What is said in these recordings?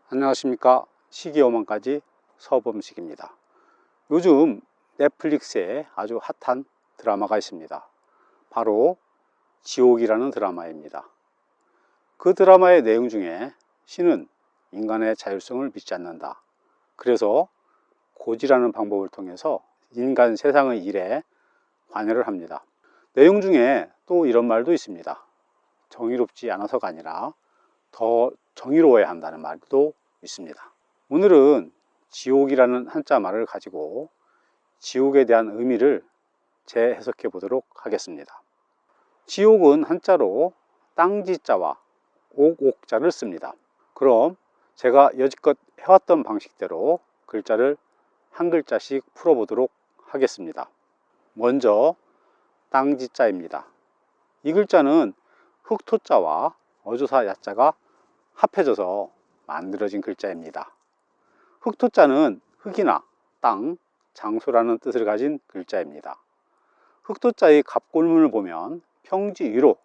안녕하십니까. 시기오만까지 서범식입니다. 요즘 넷플릭스에 아주 핫한 드라마가 있습니다. 바로 지옥이라는 드라마입니다. 그 드라마의 내용 중에 신은 인간의 자율성을 믿지 않는다. 그래서 고지라는 방법을 통해서 인간 세상의 일에 관여를 합니다. 내용 중에 또 이런 말도 있습니다. 정의롭지 않아서가 아니라 더 정의로워야 한다는 말도 있습니다. 오늘은 지옥이라는 한자 말을 가지고 지옥에 대한 의미를 재해석해 보도록 하겠습니다. 지옥은 한자로 땅지자와 옥옥자를 씁니다. 그럼 제가 여지껏 해왔던 방식대로 글자를 한 글자씩 풀어보도록 하겠습니다. 먼저 땅지자입니다. 이 글자는 흑토자와 어조사 야자가 합해져서 만들어진 글자입니다. 흑토자는 흙이나 땅, 장소라는 뜻을 가진 글자입니다. 흑토자의 갑골문을 보면 평지 위로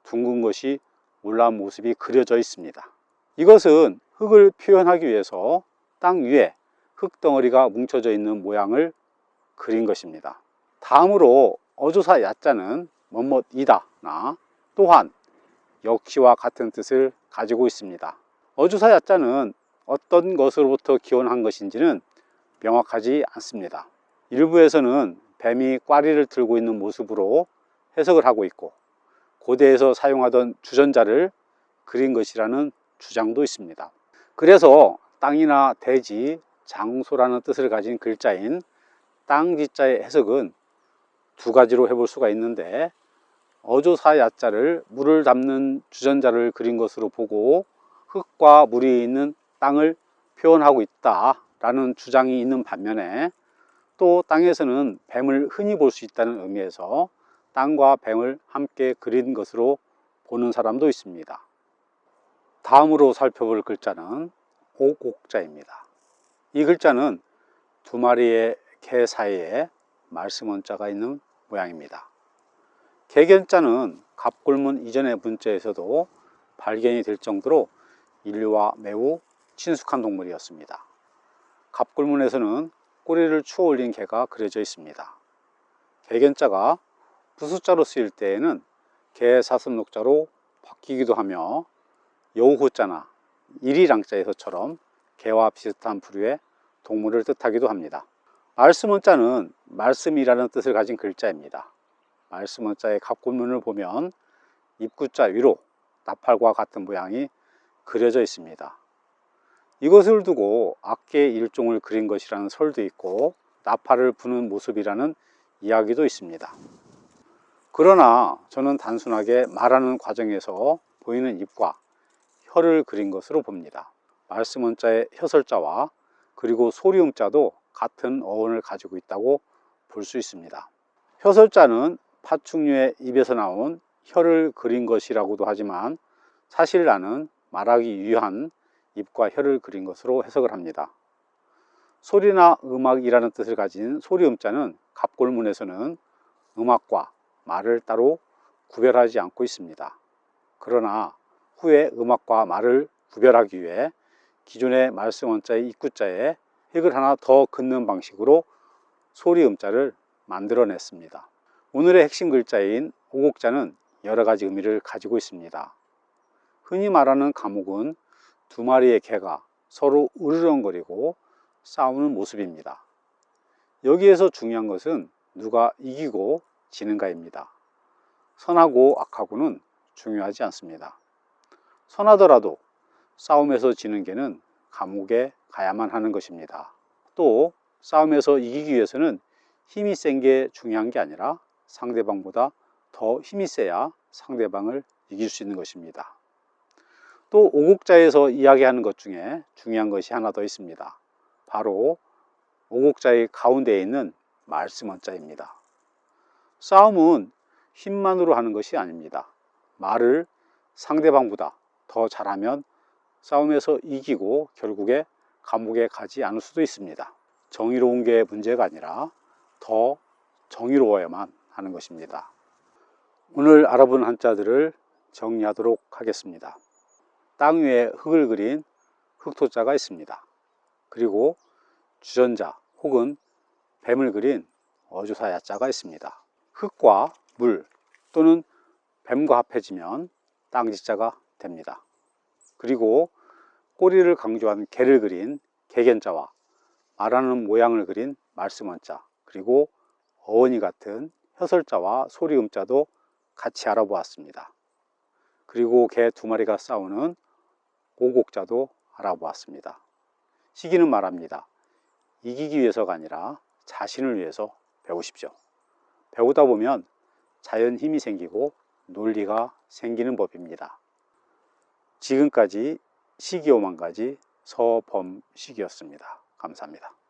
둥근 것이 올라온 모습이 그려져 있습니다. 이것은 흙을 표현하기 위해서 땅 위에 흙덩어리가 뭉쳐져 있는 모양을 그린 것입니다. 다음으로 어조사 야자는 뭐뭐이다 나 또한 역시와 같은 뜻을 가지고 있습니다. 어조사 야자는 어떤 것으로부터 기원한 것인지는 명확하지 않습니다. 일부에서는 뱀이 꽈리를 들고 있는 모습으로 해석을 하고 있고, 고대에서 사용하던 주전자를 그린 것이라는 주장도 있습니다. 그래서 땅이나 대지, 장소라는 뜻을 가진 글자인 땅지자의 해석은 두 가지로 해볼 수가 있는데, 어조사 야자를 물을 담는 주전자를 그린 것으로 보고 흙과 물이 있는 땅을 표현하고 있다라는 주장이 있는 반면에, 또 땅에서는 뱀을 흔히 볼 수 있다는 의미에서 땅과 뱀을 함께 그린 것으로 보는 사람도 있습니다. 다음으로 살펴볼 글자는 옥옥자입니다. 이 글자는 두 마리의 개 사이에 말씀 원자가 있는 모양입니다. 개견자는 갑골문 이전의 문자에서도 발견이 될 정도로 인류와 매우 친숙한 동물이었습니다. 갑골문에서는 꼬리를 추어 올린 개가 그려져 있습니다. 개견자가 부수자로 쓰일 때에는 개사슴록자로 바뀌기도 하며 여우호자나 일이랑자에서처럼 개와 비슷한 부류의 동물을 뜻하기도 합니다. 말씀원자는 말씀이라는 뜻을 가진 글자입니다. 말씀원자의 갑골문을 보면 입구자 위로 나팔과 같은 모양이 그려져 있습니다. 이것을 두고 악계의 일종을 그린 것이라는 설도 있고, 나팔을 부는 모습이라는 이야기도 있습니다. 그러나 저는 단순하게 말하는 과정에서 보이는 입과 혀를 그린 것으로 봅니다. 말씀원자의 혀설자와 그리고 소리음자도 같은 어원을 가지고 있다고 볼 수 있습니다. 혀설자는 파충류의 입에서 나온 혀를 그린 것이라고도 하지만, 사실 나는 말하기 위한 입과 혀를 그린 것으로 해석을 합니다. 소리나 음악이라는 뜻을 가진 소리음자는 갑골문에서는 음악과 말을 따로 구별하지 않고 있습니다. 그러나 후에 음악과 말을 구별하기 위해 기존의 말씀원자의 입구자에 획을 하나 더 긋는 방식으로 소리음자를 만들어냈습니다. 오늘의 핵심 글자인 옥옥자는 여러 가지 의미를 가지고 있습니다. 흔히 말하는 감옥은 두 마리의 개가 서로 으르렁거리고 싸우는 모습입니다. 여기에서 중요한 것은 누가 이기고 지는가입니다. 선하고 악하고는 중요하지 않습니다. 선하더라도 싸움에서 지는 개는 감옥에 가야만 하는 것입니다. 또 싸움에서 이기기 위해서는 힘이 센 게 중요한 게 아니라 상대방보다 더 힘이 세야 상대방을 이길 수 있는 것입니다. 또 오곡자에서 이야기하는 것 중에 중요한 것이 하나 더 있습니다. 바로 오곡자의 가운데에 있는 말씀원자입니다. 싸움은 힘만으로 하는 것이 아닙니다. 말을 상대방보다 더 잘하면 싸움에서 이기고 결국에 감옥에 가지 않을 수도 있습니다. 정의로운 게 문제가 아니라 더 정의로워야만 하는 것입니다. 오늘 알아본 한자들을 정리하도록 하겠습니다. 땅 위에 흙을 그린 흑토자가 있습니다. 그리고 주전자 혹은 뱀을 그린 어조사 야자가 있습니다. 흙과 물 또는 뱀과 합해지면 땅지자가 됩니다. 그리고 꼬리를 강조한 개를 그린 개견자와 말하는 모양을 그린 말씀원자, 그리고 어원이 같은 혀설자와 소리음자도 같이 알아보았습니다. 그리고 개 두 마리가 싸우는 오곡자도 알아보았습니다. 시기는 말합니다. 이기기 위해서가 아니라 자신을 위해서 배우십시오. 배우다 보면 자연 힘이 생기고 논리가 생기는 법입니다. 지금까지 시기오만가지 서범식이었습니다. 감사합니다.